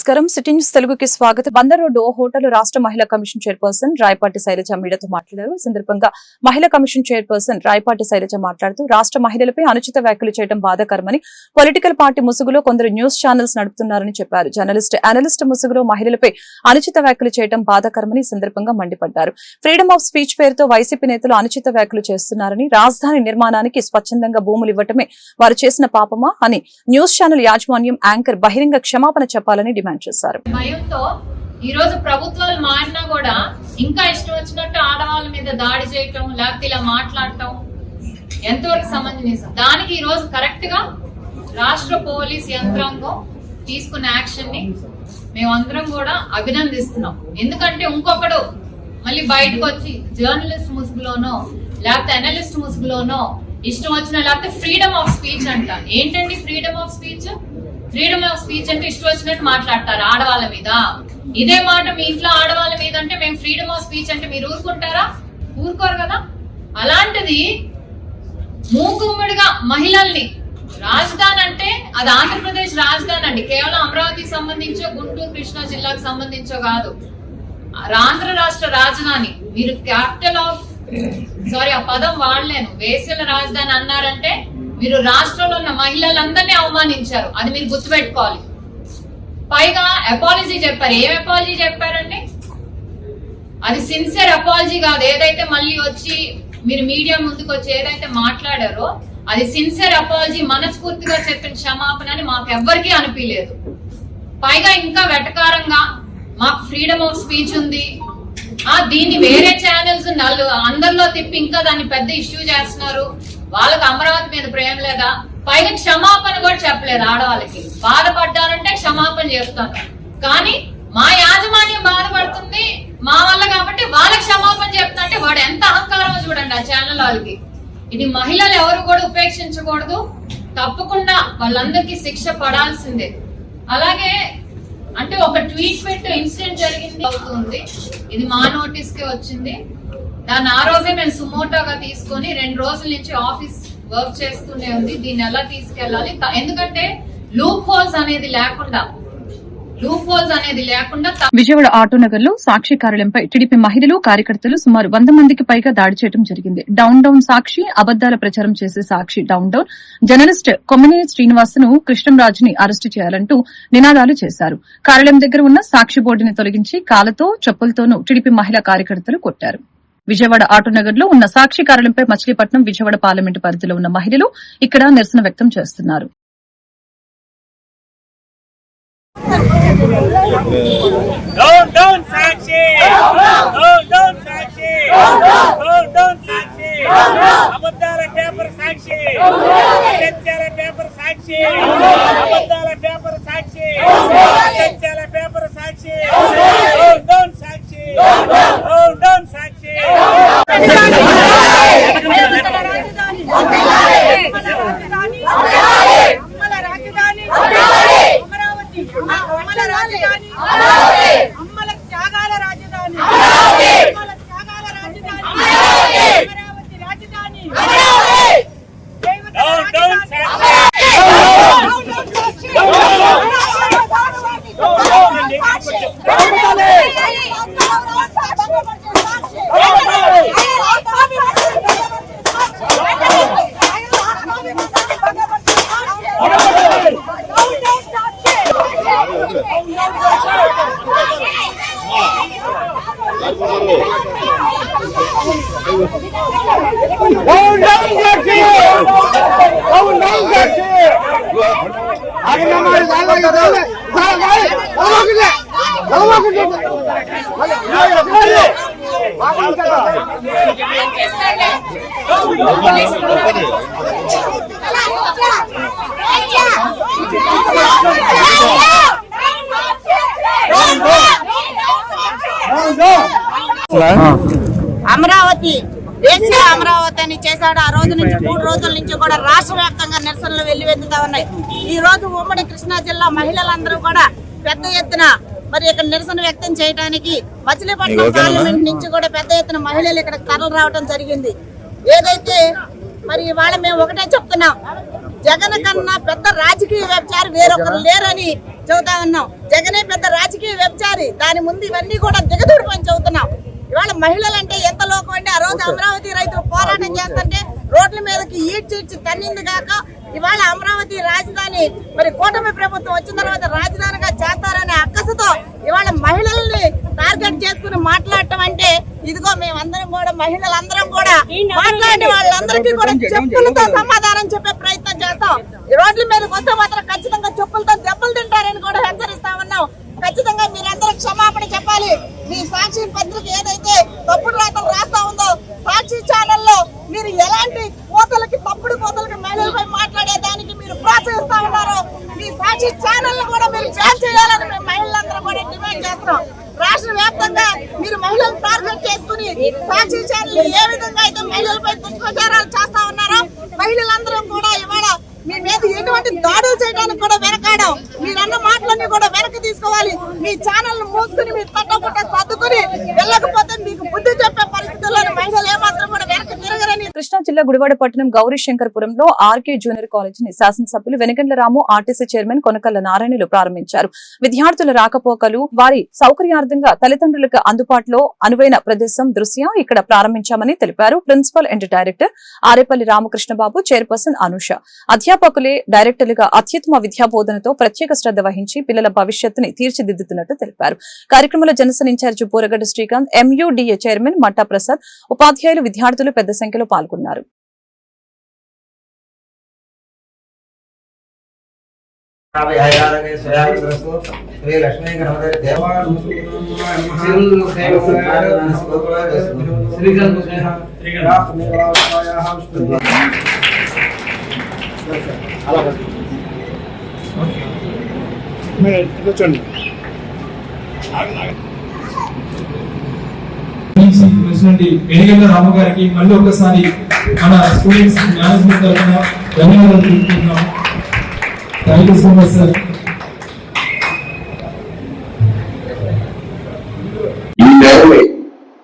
నమస్కారం. City news తెలుగుకి స్వాగతం. బందర్ రోడ్ ఓ హోటల్ రాష్ట్ర మహిళా కమిషన్ చైర్పర్సన్ రాయపాటి శైలజ మీడియాతో మాట్లాడారు. ఈ సందర్భంగా మహిళా కమిషన్ చైర్పర్సన్ రాయపాటి శైలజ మాట్లాడుతూ రాష్ట్ర మహిళలపై అనుచిత వ్యాఖ్యలు చేయడం బాధాకరమని, పొలిటికల్ పార్టీ ముసుగులో కొందరు న్యూస్ ఛానల్స్ నడుపుతున్నారని చెప్పారు. జర్నలిస్ట్, అనలిస్ట్ ముసుగులో మహిళలపై అనుచిత వ్యాఖ్యలు చేయడం బాధాకరమని ఈ సందర్భంగా మండిపడ్డారు. ఫ్రీడమ్ ఆఫ్ స్పీచ్ పేరుతో వైసీపీ నేతలు అనుచిత వ్యాఖ్యలు చేస్తున్నారని, రాజధాని నిర్మాణానికి స్వచ్ఛందంగా భూములు ఇవ్వటమే వారు చేసిన పాపమా అని న్యూస్ ఛానల్ యాజమాన్యం యాంకర్ బహిరంగ క్షమాపణ చెప్పాలని డిమాండ్ చేశారు. భయంతో ఈ రోజు ప్రభుత్వాలు మారినా కూడా ఇంకా ఇష్టం వచ్చినట్టు ఆడవాళ్ళ మీద దాడి చేయటం, లేకపోతే ఇలా మాట్లాడటం ఎంతవరకు సమంజసం? దానికి ఈ రోజు కరెక్ట్ గా రాష్ట్ర పోలీస్ యంత్రాంగం తీసుకున్న యాక్షన్ ని మేమందరం కూడా అభినందిస్తున్నాం. ఎందుకంటే ఇంకొకడు మళ్ళీ బయటకు వచ్చి జర్నలిస్ట్ ముసుగులోనో లేకపోతే అనలిస్ట్ ముసుగులోనో ఇష్టం వచ్చిన, లేకపోతే ఫ్రీడమ్ ఆఫ్ స్పీచ్ అంట. ఏంటండి freedom of speech? Freedom of speech అంటే ఇష్టం వచ్చినట్టు మాట్లాడతారు ఆడవాళ్ళ మీద. ఇదే మాట మీ ఇంట్లో ఆడవాళ్ళ మీద అంటే మేము ఫ్రీడమ్ ఆఫ్ స్పీచ్ అంటే మీరు ఊరుకుంటారా? ఊరుకోరు కదా. అలాంటిది మూకుమ్మడిగా మహిళల్ని, రాజధాని అంటే అది ఆంధ్రప్రదేశ్ రాజధాని అండి, కేవలం అమరావతికి సంబంధించో గుంటూరు కృష్ణా జిల్లాకు సంబంధించో కాదు, ఆంధ్ర రాష్ట్ర రాజధాని. మీరు క్యాపిటల్ ఆఫ్ ఆ పదం వాడలేను, వేసల రాజధాని అన్నారంటే మీరు రాష్ట్రంలో ఉన్న మహిళలందరినీ అవమానించారు. అది మీరు గుర్తుపెట్టుకోవాలి. పైగా అపాలజీ చెప్పారు. ఏం అపాలజీ చెప్పారండి? అది సిన్సియర్ అపాలజీ కాదు. ఏదైతే మళ్ళీ వచ్చి మీరు మీడియా ముందుకు వచ్చి ఏదైతే మాట్లాడారో అది సిన్సియర్ అపాలజీ, మనస్ఫూర్తిగా చెప్పిన క్షమాపణ అని మాకు ఎవ్వరికీ అనిపించలేదు. పైగా ఇంకా వెటకారంగా మాకు ఫ్రీడమ్ ఆఫ్ స్పీచ్ ఉంది, దీన్ని వేరే ఛానల్స్ అందరిలో తిప్పి ఇంకా దాన్ని పెద్ద ఇష్యూ చేస్తున్నారు, వాళ్ళకి అమరావతి మీద ప్రేమ లేదా, పైగా క్షమాపణ కూడా చెప్పలేదు. ఆడవాళ్ళకి బాధపడ్డారంటే క్షమాపణ చేస్తాను, కానీ మా యాజమాన్యం బాధపడుతుంది మా వల్ల కాబట్టి వాళ్ళకి క్షమాపణ చెప్తాంటే వాడు ఎంత అహంకారమో చూడండి ఆ ఛానల్ వాళ్ళకి. ఇది మహిళలు ఎవరు కూడా ఉపేక్షించకూడదు, తప్పకుండా వాళ్ళందరికీ శిక్ష పడాల్సిందే. అలాగే అంటే ఒక ట్వీట్ పెట్టు ఇన్సిడెంట్ జరిగింది అవుతుంది, ఇది మా నోటీస్ కే వచ్చింది. దాన్ని ఆ రోజే మేము సుమోటోగా తీసుకొని 2 రోజుల నుంచి ఆఫీస్ వర్క్ చేస్తూనే ఉంది. దీన్ని ఎలా తీసుకెళ్లాలి, ఎందుకంటే లూప్ హోల్స్ అనేది లేకుండా విజయవాడ ఆటోనగర్ లో సాక్షి కార్యాలయంపై టీడీపీ మహిళలు, కార్యకర్తలు సుమారు 100 మందికి పైగా దాడి చేయడం జరిగింది. డౌన్ సాక్షి, అబద్దాల ప్రచారం చేసే సాక్షి డౌన్, జర్నలిస్ట్ కొమ్మినేని శ్రీనివాస్ ను, కృష్ణంరాజుని అరెస్టు చేయాలంటూ నినాదాలు చేశారు. కార్యాలయం దగ్గర ఉన్న సాక్షి బోర్డుని తొలగించి కాళ్లతో, చెప్పులతోనూ టీడీపీ మహిళా కార్యకర్తలు కొట్టారు. విజయవాడ ఆటోనగర్ లో ఉన్న సాక్షి కార్యాలయంపై మచిలీపట్నం, విజయవాడ పార్లమెంటు పరిధిలో ఉన్న మహిళలు ఇక్కడ నిరసన వ్యక్తం చేస్తున్నారు. Down Sakshi! Down Sakshi! Down Sakshi! Abaddala paper Sakshi! Satyala paper Sakshi! Abaddala paper Sakshi! Satyala paper Sakshi! Down Sakshi! Down Sakshi! అమ్మల త్యాగాల రాజధాని, అమ్మల త్యాగాల రాజధాని, అమరావతి రాజధాని, అమరావతి దేశీయ అమరావతి అని చేశాడు. ఆ రోజు నుంచి 3 రోజుల నుంచి కూడా రాష్ట్ర వ్యాప్తంగా నిరసనలు వెల్లువెత్తుతా ఉన్నాయి. ఈ రోజు ఉమ్మడి కృష్ణా జిల్లా మహిళలందరూ కూడా పెద్ద ఎత్తున మరి ఇక్కడ నిరసన వ్యక్తం చేయడానికి మచిలీపట్నం పార్లమెంట్ నుంచి కూడా పెద్ద ఎత్తున మహిళలు ఇక్కడ తరలి రావడం జరిగింది. ఏదైతే మరి ఇవాళ మేము ఒకటే చెప్తున్నాం, జగన్ కన్నా పెద్ద రాజకీయ వ్యభిచారి వేరొకరు లేరని చెబుతా ఉన్నాం. జగనే పెద్ద రాజకీయ వ్యభిచారి. దాని ముందు ఇవన్నీ కూడా దిగదూడిపోయి చెబుతున్నాం. ఇవాళ మహిళలంటే ఎంత లోకం అంటే ఆ రోజు అమరావతి రైతులు పోరాటం చేస్తుంటే రోడ్ల మీదకి ఈడ్చి తన్నింది కాక ఇవాళ అమరావతి రాజధాని మరి కూటమి ప్రభుత్వం వచ్చిన తర్వాత రాజధానిగా చేస్తారనే అక్కసుతో ఇవాళ మహిళల్ని టార్గెట్ చేసుకుని మాట్లాడటం అంటే ఇదిగో మేమందరం కూడా మహిళలందరం కూడా మాట్లాడే వాళ్ళందరికీ కూడా చెప్పులతో సమాధానం చెప్పే ప్రయత్నం చేస్తాం. ఈ రోడ్ల మీదకి వస్తే మాత్రం ఖచ్చితంగా చెప్పులతో దెబ్బలు తింటారని కూడా హెచ్చరిస్తా ఉన్నాం. ఖచ్చితంగా మీరందరూ క్షమాపణ చెప్పాలి. మీ సాక్షి పత్రిక ఏదైతే తప్పుడు రాతలు రాస్తా ఉందో సాక్షి ఛానల్లో మీరు ఎలాంటి కోతలకి తప్పుడు కోతలకి మహిళలపై మాట్లాడే దానికి మీరు ప్రోత్సహిస్తా ఉన్నారో మీ సాక్షి ఛానల్ కూడా మీరు బ్యాన్ చేయాలని మేము మహిళలందరూ కూడా డిమాండ్ చేస్తున్నాం. రాష్ట్ర వ్యాప్తంగా మీరు మహిళలు టార్గెట్ చేసుకుని సాక్షి ఛానల్ ఏ విధంగా అయితే మహిళలపై దుష్ప్రచారాలు చేస్తా ఉన్నారో మహిళలందరం కూడా ఇవాళ మీ మీద ఎటువంటి దాడులు చేయడానికి కూడా వెనకాడం. మీరన్న మాటలన్నీ కూడా వెనక్కి తీసుకోవాలి. మీ ఛానల్ మూసుకుని మీరు తట్టపుట్ట సర్దుకుని వెళ్ళకపోతే మీకు బుద్ధి చెప్పే పరిస్థితుల్లో మహిళలు ఏమాత్రం కూడా వెనక్కి తిరగరని. కృష్ణా జిల్లా గుడివాడ పట్టణం గౌరీ శంకర్పురంలో ఆర్కే జూనియర్ కాలేజీని శాసనసభ్యులు వెనగండ్ల రాము, ఆర్టీసీ చైర్మన్ కొనకళ్ళ నారాయణులు ప్రారంభించారు. విద్యార్థుల రాకపోకలు వారి సౌకర్యార్థంగా తల్లిదండ్రులకు అందుబాటులో అనువైన ప్రదేశం దృశ్యా ఇక్కడ ప్రారంభించామని తెలిపారు. Principal and director Arepalli Ramakrishnababu, chairperson Anusha. అధ్యాపకులే డైరెక్టర్లుగా అత్యుత్తమ విద్యా బోధనతో ప్రత్యేక శ్రద్ధ వహించి పిల్లల భవిష్యత్తుని తీర్చిదిద్దుతున్నట్టు తెలిపారు. కార్యక్రమంలో జనసేన ఇన్ఛార్జి బూరగడ్డ శ్రీకాంత్, ఎంయూడీఏ చైర్మన్ మట్టా ప్రసాద్, ఉపాధ్యాయులు, విద్యార్థులు పెద్ద సంఖ్యలో పాల్గొన్నారు. ప్రెసిడెంట్ వెనగండ్ల రాము గారికి మళ్ళీ ఒకసారి మన స్టూడెంట్స్ మేనేజ్మెంట్ తరఫున ధన్యవాదాలు తెలుపుతున్నాం. Thank you so much sir. ఈ టైంని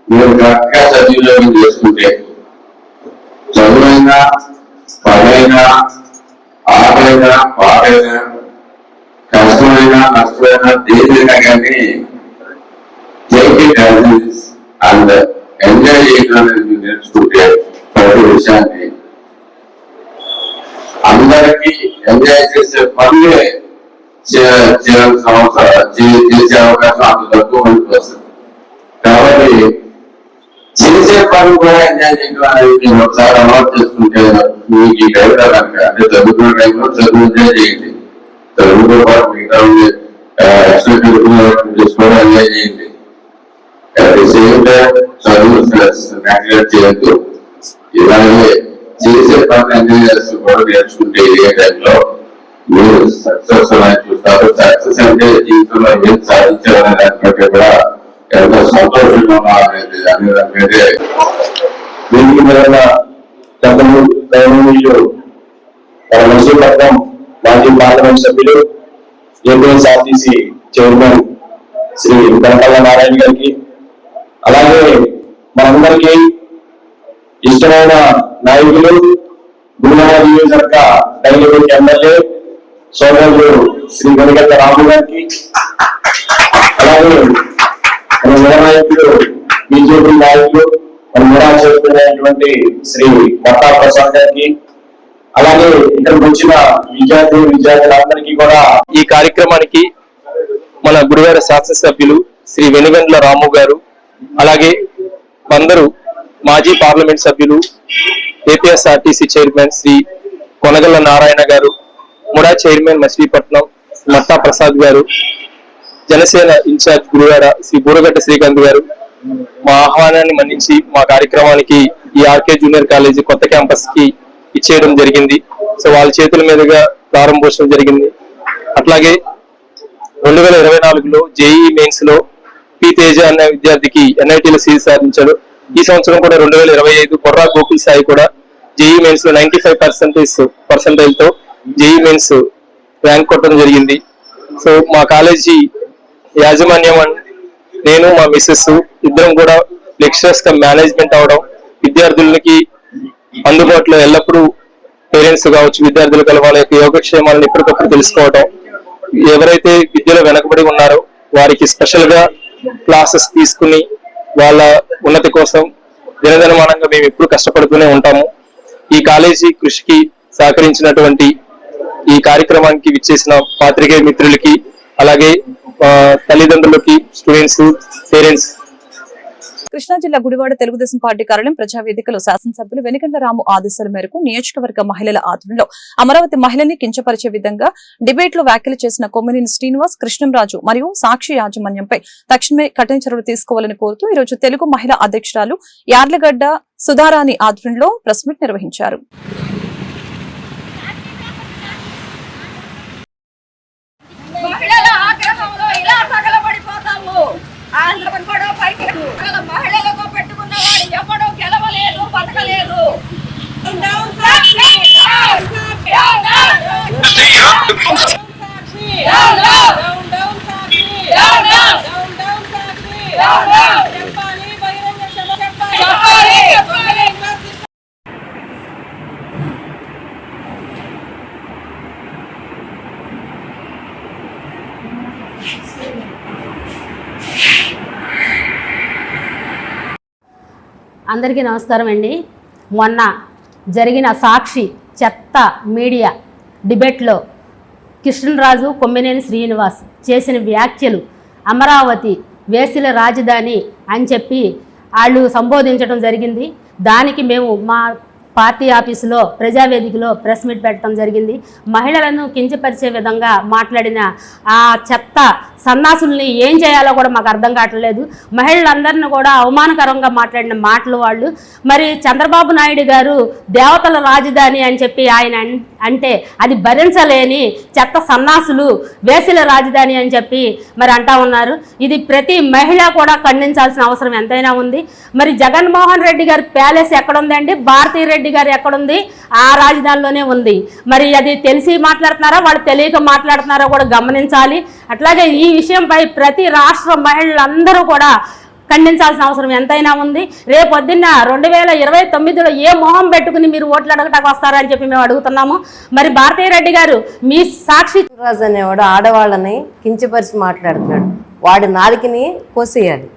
మీరు కరెక్ట్గా సద్వినియోగం చేసుకుంటే చదువైనా, పదైనా, ఆటైనా, పాటైనా, కష్టమైనా, నష్టమైనా, దేనికైనా కానీ అండ్ ఎంజాయ్ చేయడానికి నేర్చుకుంటే ప్రతి విషయాన్ని అందరికీ ఎంజాయ్ చేసే పనులే చేసే అవకాశం అంత తక్కువ మందికి వస్తుంది. కాబట్టి చేసే పనులు కూడా ఎంజాయ్ చేయడం అనేది మీరు ఒకసారి అలవాటు చేసుకుంటే మీకు ఈ టైం కనుక అంటే చదువుకున్న టైంలో చదువు ఎంజాయ్ చేయండి. చదువుతో పాటు మిగతా ఎక్స్ట్రా కరికులర్ యాక్టివిటీస్ కూడా ఎంజాయ్ చేయండి. అట్ ది సేమ్ టైం చదువు నెగ్లెక్ట్ చేయొద్దు. ఇలాగే చేసే పని ఎంజాయ్ చేస్తూ కూడా నేర్చుకుంటే ఇదే టైంలో మీరు సక్సెస్ అనేది చూస్తారు. సక్సెస్ అంటే జీవితంలో ఏం సాధించాలనే దానికంటే కూడా ఎంతో సంతోషంగా అనేది దానికంటే దీనికి గౌరవనీయులు మసూపట్నం మాజీ పార్లమెంట్ సభ్యులు, ఏపీఎస్ఆర్టీసీ చైర్మన్ శ్రీ కొనకళ్ళ నారాయణ గారికి, అలాగే మనందరికీ ఇష్టమైన నాయకులు గుడివాడ నియోజకవర్గ డైనమిక్ ఎమ్మెల్యే సోదరులు శ్రీ వెనగండ్ల రాము గారికి, అలాగే మన యువ నాయకులు బీజేపీ నాయకులు మన ముడా చేస్తున్నటువంటి శ్రీ మట్టా ప్రసాద్ గారికి, అలాగే ఇక్కడికి వచ్చిన విద్యార్థులందరికీ కూడా ఈ కార్యక్రమానికి మన గుడివాడ శాసనసభ్యులు శ్రీ వెనుగండ్ల రాము గారు, అలాగే అందరూ మాజీ పార్లమెంట్ సభ్యులు, ఏపీఎస్ఆర్టీసీ చైర్మన్ శ్రీ కొనగళ్ళ నారాయణ గారు, ముడా చైర్మన్ మచిలీపట్నం మట్టా ప్రసాద్ గారు, జనసేన ఇన్ఛార్జ్ గుడివాడ శ్రీ బూరగడ్డ శ్రీకాంత్ గారు మా ఆహ్వానాన్ని మన్నించి మా కార్యక్రమానికి ఈ ఆర్కే జూనియర్ కాలేజీ కొత్త క్యాంపస్ కి ఇచ్చేయడం జరిగింది. సో వాళ్ళ చేతుల మీదుగా ప్రారంభోత్సవం జరిగింది. అట్లాగే 2024లో జేఈ మెయిన్స్ లో పి తేజ అనే విద్యార్థికి ఎన్ఐటీలో సీట్ సాధించాడు. ఈ సంవత్సరం కూడా 2025 కొర్రా గోకుల్ సాయి కూడా జేఈ మెయిన్స్ లో 95% తో జేఈ మెయిన్స్ ర్యాంక్ కొట్టడం జరిగింది. సో మా కాలేజీ యాజమాన్యం నేను మా మిస్సెస్ ఇద్దరం కూడా లెక్చరర్స్ గా మేనేజ్మెంట్ అవడం, విద్యార్థులకి అందుబాటులో ఎల్లప్పుడూ పేరెంట్స్ కావచ్చు, విద్యార్థులు కల వాళ్ళ యొక్క యోగక్షేమాలను ఎప్పటికప్పుడు తెలుసుకోవడం, ఎవరైతే విద్యలో వెనకబడి ఉన్నారో వారికి స్పెషల్ గా క్లాసెస్ తీసుకుని వాళ్ళ ఉన్నతి కోసం దినదినమానంగా మేము ఎప్పుడు కష్టపడుతూనే ఉంటాము. ఈ కాలేజీ కృషికి సహకరించినటువంటి ఈ కార్యక్రమానికి విచ్చేసిన పాత్రికేయ మిత్రులకి, అలాగే తల్లిదండ్రులకి, స్టూడెంట్స్, పేరెంట్స్. కృష్ణా జిల్లా గుడివాడ తెలుగుదేశం పార్టీ కార్యాలయం ప్రజావేదికలో శాసనసభ్యులు వెనిగండ్ల రాము ఆదేశాల మేరకు నియోజకవర్గ మహిళల ఆధ్వర్యంలో అమరావతి మహిళని కించపరిచే విధంగా డిబేట్ లో వ్యాఖ్యలు చేసిన కొమ్మినేని శ్రీనివాస్, కృష్ణంరాజు మరియు సాక్షి యాజమాన్యంపై తక్షణమే కఠిన చర్యలు తీసుకోవాలని కోరుతూ ఈ రోజు తెలుగు మహిళా అధ్యక్షురాలు యార్లగడ్డ సుధారాణి ఆధ్వర్యంలో ప్రెస్ మీట్ నిర్వహించారు. మహిళల ఆగ్రహంలో ఇలా తగలబడిపోతాము. ఆంధ్రప్రదేశ్ కూడా పైకి మహిళలకు పెట్టుకున్న వాడు ఎవడో గెలవలేదు, బతకలేదు. అందరికీ నమస్కారం అండి. మొన్న జరిగిన సాక్షి చెత్త మీడియా డిబేట్లో కృష్ణరాజు, కొమ్మినేని శ్రీనివాస్ చేసిన వ్యాఖ్యలు అమరావతి వేసిల రాజధాని అని చెప్పి వాళ్ళు సంబోధించడం జరిగింది. దానికి మేము మా పార్టీ ఆఫీసులో ప్రజావేదికలో ప్రెస్ మీట్ పెట్టడం జరిగింది. మహిళలను కించపరిచే విధంగా మాట్లాడిన ఆ చెత్త సన్నాసుల్ని ఏం చేయాలో కూడా మాకు అర్థం కావట్లేదు. మహిళలందరినీ కూడా అవమానకరంగా మాట్లాడిన మాటలు వాళ్ళు. మరి చంద్రబాబు నాయుడు గారు దేవతల రాజధాని అని చెప్పి ఆయన అంటే అది భరించలేని చెత్త సన్నాసులు వేసిల రాజధాని అని చెప్పి మరి అంటా ఉన్నారు. ఇది ప్రతి మహిళ కూడా ఖండించాల్సిన అవసరం ఎంతైనా ఉంది. మరి జగన్మోహన్ రెడ్డి గారి ప్యాలెస్ ఎక్కడుందండి? భారతీ రెడ్డి గారు ఎక్కడుంది? ఆ రాజధానిలోనే ఉంది. మరి అది తెలిసి మాట్లాడుతున్నారా, వాళ్ళు తెలియక మాట్లాడుతున్నారో కూడా గమనించాలి. అట్లాగే ఈ విషయంపై ప్రతి రాష్ట్ర మహిళలందరూ కూడా ఖండించాల్సిన అవసరం ఎంతైనా ఉంది. రేపొద్దున్న 2029లో ఏ మొహం పెట్టుకుని మీరు ఓట్లు అడగటానికి వస్తారని చెప్పి మేము అడుగుతున్నాము. మరి భారతీ రెడ్డి గారు మీ సాక్షి రాజు అనేవాడు ఆడవాళ్ళని కించపరిచి మాట్లాడుతున్నాడు. వాడి నాలుకని కోసేయాలి.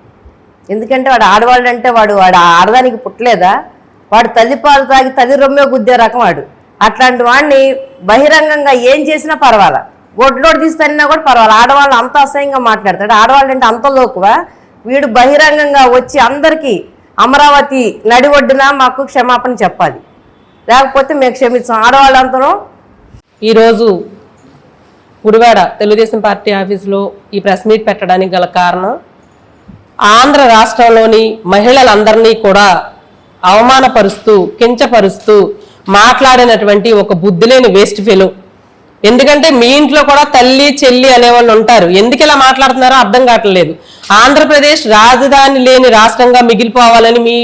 ఎందుకంటే వాడు ఆడవాళ్ళు అంటే వాడు ఆడదానికి పుట్టలేదా? వాడు తల్లిపాలు తాగి తల్లి రొమ్మే గుద్దే రకం వాడు. అట్లాంటి వాడిని బహిరంగంగా ఏం చేసినా పర్వాలా, గొడ్లోడు తీస్తానన్నా కూడా పర్వాలా. ఆడవాళ్ళు అంత అసహ్యంగా మాట్లాడతాడు. ఆడవాళ్ళు అంటే అంత లోకువా? వీడు బహిరంగంగా వచ్చి అందరికీ అమరావతి నడి ఒడ్డున మాకు క్షమాపణ చెప్పాలి, లేకపోతే మేము క్షమించాం. ఆడవాళ్ళందరూ ఈరోజు గుడివాడ తెలుగుదేశం పార్టీ ఆఫీసులో ఈ ప్రెస్ మీట్ పెట్టడానికి గల కారణం, ఆంధ్ర రాష్ట్రంలోని మహిళలందరినీ కూడా అవమానపరుస్తూ కించపరుస్తూ మాట్లాడినటువంటి ఒక బుద్ధిలేని వేస్ట్ ఫెలో. ఎందుకంటే మీ ఇంట్లో కూడా తల్లి చెల్లి అనేవాళ్ళు ఉంటారు. ఎందుకు ఇలా మాట్లాడుతున్నారో అర్థం కావట్లేదు. ఆంధ్రప్రదేశ్ రాజధాని లేని రాష్ట్రంగా మిగిలిపోవాలని మీ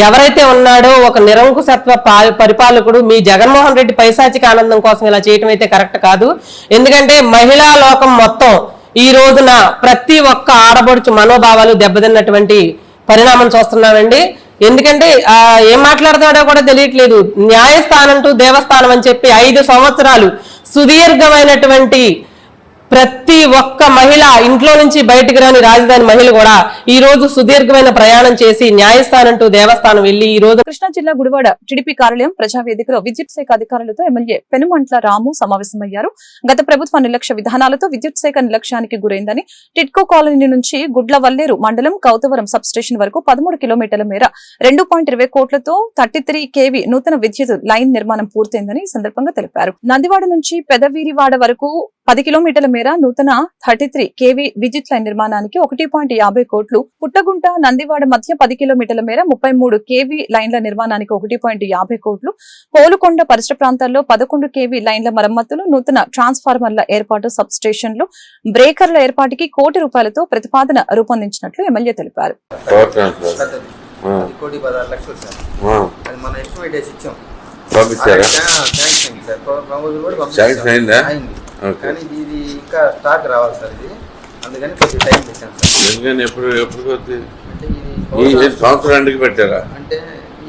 ఎవరైతే ఉన్నాడో ఒక నిరంకుశత్వ పరిపాలకుడు మీ జగన్మోహన్ రెడ్డి పైశాచిక ఆనందం కోసం ఇలా చేయటం అయితే కరెక్ట్ కాదు. ఎందుకంటే మహిళా లోకం మొత్తం ఈ రోజున ప్రతి ఒక్క ఆడబడుచు మనోభావాలు దెబ్బతిన్నటువంటి పరిణామం చూస్తున్నామండి. ఎందుకంటే ఏం మాట్లాడుతున్నాడో కూడా తెలియట్లేదు. న్యాయస్థానం టు దేవస్థానం అని చెప్పి 5 సంవత్సరాలు సుదీర్ఘమైనటువంటి ప్రతి ఒక్క మహిళ ఇంట్లో నుంచి బయటకు రాని రాజధాని మహిళ కూడా ఈ రోజు సుదీర్ఘమైన ప్రయాణం చేసి న్యాయస్థానం టు దేవస్థానం వెళ్లి ఈ రోజు కృష్ణా జిల్లా గుడివాడ టీడీపీ కార్యాలయం ప్రజావేదికలో విద్యుత్ శాఖ అధికారులతో ఎమ్మెల్యే పెనుమంట్ల రాము సమావేశమయ్యారు. గత ప్రభుత్వ నిర్లక్ష్య విధానాలతో విద్యుత్ శాఖ నిర్లక్ష్యానికి గురైందని, టిట్కో కాలనీ నుంచి గుడ్లవల్లేరు మండలం కౌతవరం సబ్ స్టేషన్ వరకు 13 కిలోమీటర్ల మేర 2.20 కోట్లతో 33 kV నూతన విద్యుత్ లైన్ నిర్మాణం పూర్తయిందని ఈ సందర్భంగా తెలిపారు. నందివాడ నుంచి పెదవీరివాడ వరకు 10 కిలోమీటర్ల మేర నూతన 33 kV విద్యుత్ లైన్ నిర్మాణానికి 1.50 కోట్లు, పుట్టగుంట నందివాడ మధ్య 10 కిలోమీటర్ల మేర 33 kV లైన్ల నిర్మాణానికి 1.50 కోట్లు, పోలుకొండ పరిసర ప్రాంతాల్లో 11 kV లైన్ల మరమ్మతులు, నూతన ట్రాన్స్ఫార్మర్ల ఏర్పాటు, సబ్ స్టేషన్లు, బ్రేకర్ల ఏర్పాటుకి ₹1 కోటి ప్రతిపాదన రూపొందించినట్లు ఎమ్మెల్యే తెలిపారు. కానీ ఇది ఇంకా స్టాక్ రావాలి సార్. ఇది అందుకని కొంచెం టైం పెట్టాను సార్. ఎందుకని ఎప్పుడు అంటే ఇది సంవత్సరానికి పెట్టారా? అంటే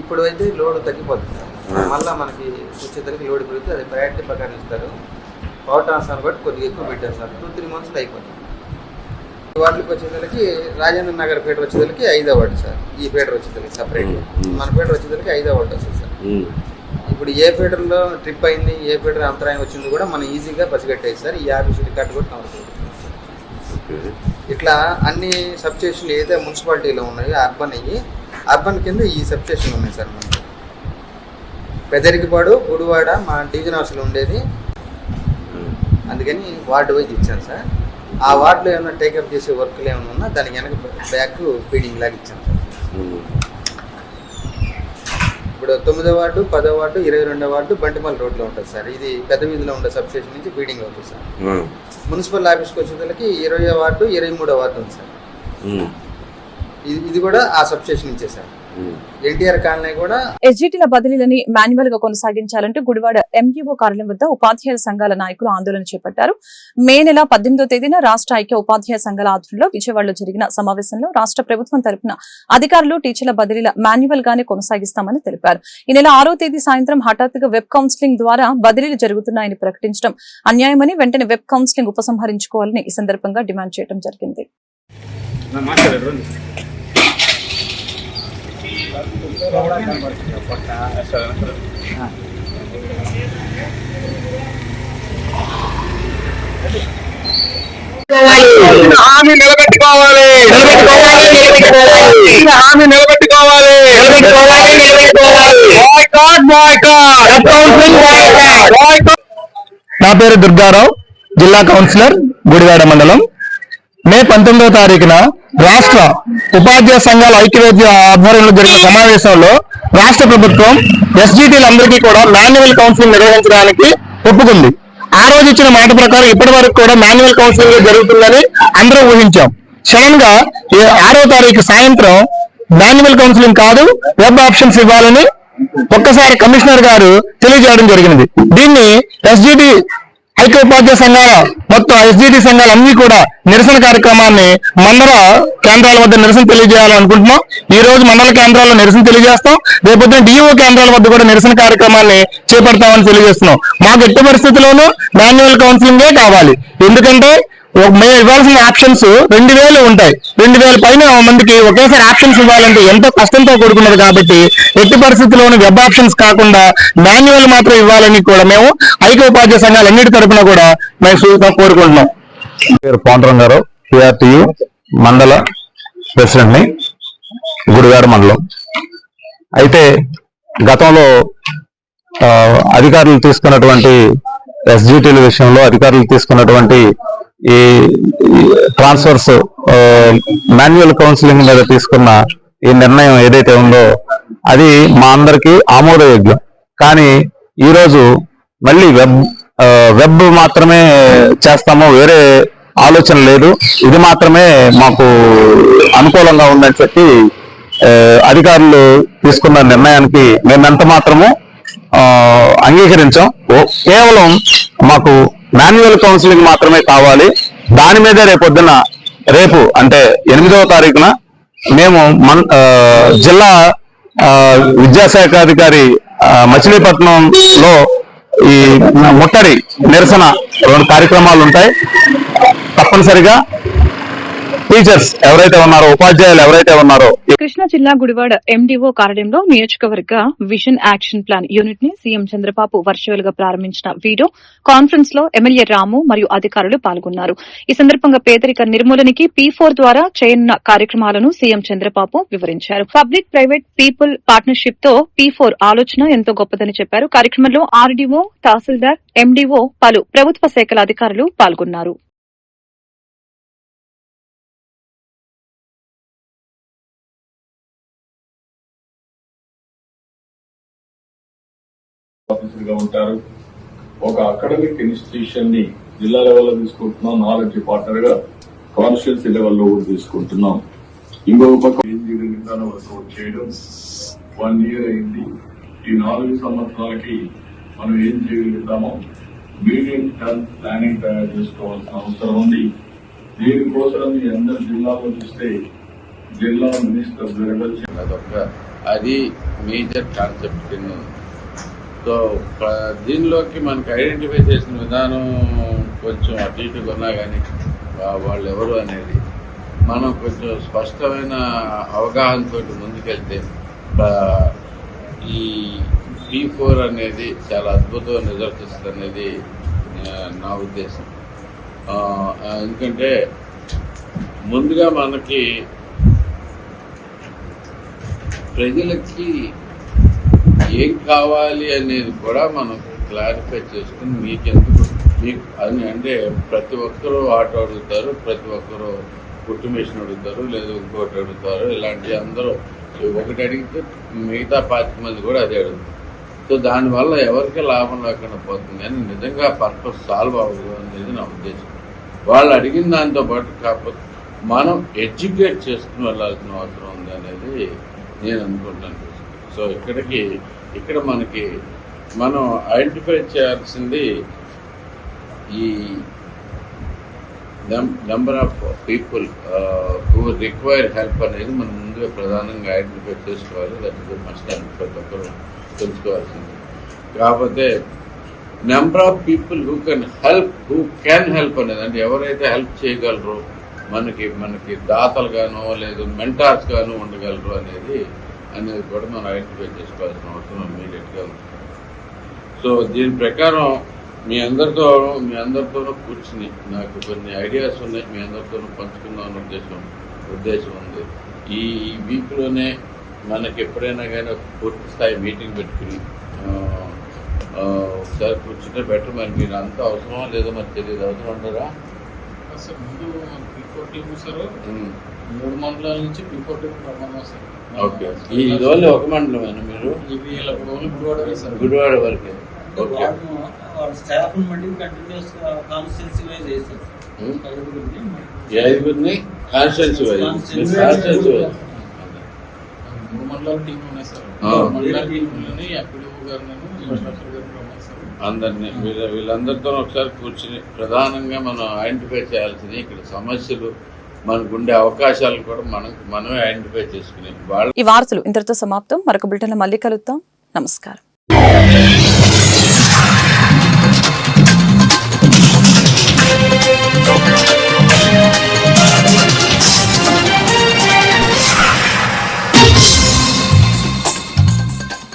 ఇప్పుడు అయితే లోడ్ తగ్గిపోతుంది సార్. మళ్ళీ మనకి వచ్చేసరికి లోడ్ పెరిగితే అది ప్రయారిటీ ప్రకారం ఇస్తారు. పవర్ ట్రాన్స్ఫర్ బట్టి కొద్దిగా ఎక్కువ పెట్టారు సార్. 2-3 months అయిపోతుంది. వార్డులకు వచ్చేసరికి రాజేంద్ర నగర్ పేటర్ వచ్చేసరికి 5వ వార్డు సార్. ఈ పేటర్ వచ్చేసరికి సపరేట్ మన పేటర్ వచ్చేసరికి 5వ వార్డు వస్తుంది సార్. ఇప్పుడు ఏ పేటర్లో ట్రిప్ అయింది, ఏ పేటర్ అంతరాయం వచ్చింది కూడా మనం ఈజీగా పసిగట్టేది సార్. ఈ ఆఫీస్ రికార్డు కూడా కవర్. ఇట్లా అన్ని సబ్స్టేషన్లు ఏదైతే మున్సిపాలిటీలో ఉన్నాయో అర్బన్ కింద ఈ సబ్స్టేషన్లు ఉన్నాయి సార్. మనకి పెదరికిపాడు, గుడివాడ మా డివిజన్ హౌస్లో ఉండేది. అందుకని వార్డు వైజ్ ఇచ్చాను సార్. ఆ వార్డులో ఏమైనా టేకప్ చేసే వర్క్లు ఏమైనా ఉన్నా దానికి వెనక బ్యాక్ ఫీడింగ్ లాగా ఇచ్చాను సార్. ఇప్పుడు 9వ వార్డు, 10వ వార్డు, 22వ వార్డు బంటిమల్ రోడ్లో ఉంటుంది సార్. ఇది పెద్ద వీధిలో ఉండే సబ్స్టేషన్ నుంచి ఫీడింగ్ అవుతుంది సార్. మున్సిపల్ ఆఫీస్కి వచ్చేసరికి 20వ వార్డు, 23వ వార్డు ఉంది సార్. ఇది కూడా ఆ సబ్స్టేషన్ నుంచే సార్. ఎన్టీఆర్ కాలనీ కూడా ఎస్జిటిల బదిలీలని మాన్యువల్ గా కొనసాగించాలంటూ గుడివాడ ఎంఈఓ కార్యాలయం వద్ద ఉపాధ్యాయ సంఘాల నాయకులు ఆందోళన చేపట్టారు. మే నెల 18వ తేదీన రాష్ట్ర ఐక్య ఉపాధ్యాయ సంఘాల ఆధ్వర్యంలో విజయవాడలో జరిగిన సమావేశంలో రాష్ట్ర ప్రభుత్వం తరపున అధికారులు టీచర్ల బదిలీల మాన్యువల్ గానే కొనసాగిస్తామని తెలిపారు. ఈ నెల 6వ తేదీ సాయంత్రం హఠాత్తుగా వెబ్ కౌన్సిలింగ్ ద్వారా బదిలీలు జరుగుతున్నాయని ప్రకటించడం అన్యాయమని, వెంటనే వెబ్ కౌన్సిలింగ్ ఉపసంహరించుకోవాలని ఈ సందర్భంగా డిమాండ్ చేయడం జరిగింది. హామీ నిలబెట్టుకోవాలి. నా పేరు దుర్గారావు, జిల్లా కౌన్సిలర్, గుడివాడ మండలం. మే 19వ తారీఖున రాష్ట్ర ఉపాధ్యాయ సంఘాల ఐక్యవేద్య ఆధ్వర్యంలో జరిగిన సమావేశంలో రాష్ట్ర ప్రభుత్వం ఎస్జిటిలందరికీ కూడా మాన్యువల్ కౌన్సిలింగ్ నిర్వహించడానికి ఒప్పుకుంది. ఆ రోజు ఇచ్చిన మాట ప్రకారం ఇప్పటి వరకు కూడా మాన్యువల్ కౌన్సిలింగ్ జరుగుతుందని అందరూ ఊహించాం. సడన్ గా 6వ తారీఖు సాయంత్రం మాన్యువల్ కౌన్సిలింగ్ కాదు, వెబ్ ఆప్షన్స్ ఇవ్వాలని ఒక్కసారి కమిషనర్ గారు తెలియజేయడం జరిగింది. దీన్ని ఎస్జిటి ఐక్య ఉపాధ్యాయ సంఘాల మొత్తం ఎస్జిటి సంఘాలు అన్ని కూడా నిరసన కార్యక్రమాన్ని మండల కేంద్రాల వద్ద నిరసన తెలియజేయాలనుకుంటున్నాం. ఈ రోజు మండల కేంద్రాల్లో నిరసన తెలియజేస్తాం. రేపొద్దున డిఓ కేంద్రాల వద్ద కూడా నిరసన కార్యక్రమాన్ని చేపడతామని తెలియజేస్తున్నాం. మాకు ఎట్టి పరిస్థితుల్లోనూ మాన్యువల్ కౌన్సిలింగే కావాలి. ఎందుకంటే మేము ఇవ్వాల్సిన ఆప్షన్స్ 2000 ఉంటాయి. 2000 పైన మందికి ఒకేసారి ఆప్షన్స్ ఇవ్వాలంటే ఎంతో కష్టంతో కూడుకున్నది. కాబట్టి ఎట్టి పరిస్థితుల్లోనూ వెబ్ ఆప్షన్స్ కాకుండా మాన్యువల్ మాత్రం ఇవ్వాలని కూడా మేము ఐక్య ఉపాధ్యాయ సంఘాలు అన్నిటి తరఫున కూడా మేము కోరుకుంటున్నాం. పేరు పాండురంగారావు, పిఆర్టీయు మండల ప్రెసిడెంట్ ని, గుడివాడ మండలం. అయితే గతంలో అధికారులు తీసుకున్నటువంటి ఎస్జిటిల విషయంలో అధికారులు తీసుకున్నటువంటి ఈ ట్రాన్స్ఫర్స్ మాన్యువల్ కౌన్సిలింగ్ మీద తీసుకున్న ఈ నిర్ణయం ఏదైతే ఉందో అది మా అందరికీ ఆమోదయోగ్యం. కానీ ఈరోజు మళ్ళీ వెబ్ మాత్రమే చేస్తాము, వేరే ఆలోచన లేదు, ఇది మాత్రమే మాకు అనుకూలంగా ఉందని చెప్పి అధికారులు తీసుకున్న నిర్ణయానికి మేమెంత మాత్రము అంగీకరించాం. కేవలం మాకు మాన్యువల్ కౌన్సిలింగ్ మాత్రమే కావాలి. దాని మీదే రేపు అంటే 8వ తారీఖున మేము జిల్లా విద్యాశాఖ అధికారి మచిలీపట్నంలో ఈ ముట్టడి నిరసన 2 కార్యక్రమాలు ఉంటాయి. తప్పనిసరిగా టీచర్స్ ఎవరైతే ఉన్నారో, ఉపాధ్యాయులు ఎవరైతే ఉన్నారో, కృష్ణా జిల్లా గుడివాడ ఎండిఓ కార్యాలయంలో నియోజకవర్గ విజన్ యాక్షన్ ప్లాన్ యూనిట్ ని సీఎం చంద్రబాబు వర్చువల్ గా ప్రారంభించిన వీడియో కాన్ఫరెన్స్ లో ఎమ్మెల్యే రాము మరియు అధికారులు పాల్గొన్నారు. ఈ సందర్భంగా పేదరిక నిర్మూలనకి P4 ద్వారా చేయనున్న కార్యక్రమాలను సీఎం చంద్రబాబు వివరించారు. పబ్లిక్ ప్రైవేట్ పీపుల్ పార్ట్నర్షిప్ తో P4 ఆలోచన ఎంతో గొప్పదని చెప్పారు. కార్యక్రమంలో ఆర్డీఓ, తహసీల్దార్, ఎండీఓ, పలు ప్రభుత్వ శాఖల అధికారులు పాల్గొన్నారు. ఆఫీసర్గా ఉంటారు. ఒక అకాడమిక్ ఇన్స్టిట్యూషన్ ని జిల్లా లెవెల్లో తీసుకుంటున్నాం, నాలెడ్జ్ పార్ట్నర్ గా కాన్స్టిట్యున్సీ లెవెల్లో కూడా తీసుకుంటున్నాం. ఇంకొక పక్క విధానం వర్కౌట్ చేయడం 1 year అయింది. ఈ 4 సంవత్సరాలకి మనం ఏం చేయగలుగుతామో మీడియం టర్మ్ ప్లానింగ్ తయారు చేసుకోవాల్సిన అవసరం ఉంది. దీనికోసం మీ అందరు జిల్లాలో చూస్తే జిల్లా మినిస్టర్ అది మేజర్ కాన్సెప్ట్ సో దీనిలోకి మనకి ఐడెంటిఫై చేసిన విధానం కొంచెం అటు ఇటుగా ఉన్నా కానీ వాళ్ళు ఎవరు అనేది మనం కొంచెం స్పష్టమైన అవగాహనతో ముందుకెళ్తే ఈ P4 అనేది చాలా అద్భుతమైన రిజల్ట్ ఇస్తుంది అనేది నా ఉద్దేశం. ఎందుకంటే ముందుగా మనకి ప్రజలకి ఏం కావాలి అనేది కూడా మనం క్లారిఫై చేసుకుని మీకు అని అంటే ప్రతి ఒక్కరూ ఆటో అడుగుతారు, ప్రతి ఒక్కరూ కుట్టు మిషన్ అడుగుతారు, లేదా ఇంకోటి అడుగుతారు. ఇలాంటి అందరూ ఒకటి అడిగితే మిగతా 25 మంది కూడా అదే అడుగుతారు. సో దానివల్ల ఎవరికి లాభం లేకుండా పోతుంది, కానీ నిజంగా పర్పస్ సాల్వ్ అవ్వదు అనేది నా ఉద్దేశం. వాళ్ళు అడిగిన దాంతో పాటు కాకపోతే మనం ఎడ్యుకేట్ చేసుకుని వెళ్ళాల్సిన అవసరం ఉంది అనేది నేను అనుకుంటున్నాను. సో ఇక్కడ మనకి మనం ఐడెంటిఫై చేయాల్సింది ఈ number of people who require help అనేది మనం ముందుగా ప్రధానంగా ఐడెంటిఫై చేసుకోవాలి. లేకపోతే మస్ట్ ప్రతి ఒక్కరు తెలుసుకోవాల్సింది. కాకపోతే number of people who can help అనేది అంటే ఎవరైతే హెల్ప్ చేయగలరో మనకి దాతలు గాను లేదు మెంటార్స్ గాను ఉండగలరు అనేది కూడా మనం ఐడెంటిఫై చేసుకోవాల్సిన అవసరం ఇమీడియట్గా ఉంది. సో దీని ప్రకారం మీ అందరితోనూ కూర్చుని నాకు కొన్ని ఐడియాస్ ఉన్నాయి, మీ అందరితోనూ పంచుకుందాం ఉద్దేశం ఉంది. ఈ వీక్లోనే మనకి ఎప్పుడైనా కానీ పూర్తి స్థాయి మీటింగ్ పెట్టుకుని ఒకసారి కూర్చుంటే బెటర్. మరి మీరు అంత అవసరమా లేదో మరి తెలియదు. అవసరం ఉండరా? మూడు మండలాల నుంచి P4 టీం రమ్మన్నాం సార్. ఓకే, ఈ రోజు ఒక మండలమేనా మీరు? గుడివాడ వరకే. Okay, staff continuous constituency wise చేస్తారు. 5 కాన్స్టిట్యున్సీ వైజ్ మూడు మండలాల టీం ఉన్నాయి సార్. మండలాల టీంలోని ఎప్పుడు అందరినీ వీళ్ళందరితో ఒకసారి కూర్చుని ప్రధానంగా మనం ఐడెంటిఫై చేయాల్సింది ఇక్కడ సమస్యలు, మనకుండే అవకాశాలు కూడా మనమే ఐడెంటిఫై చేసుకుని ఈ వార్తలు ఇంతటితో సమాప్తం. మరొక బులెటిన్లో మళ్ళీ కలుద్దాం. నమస్కారం.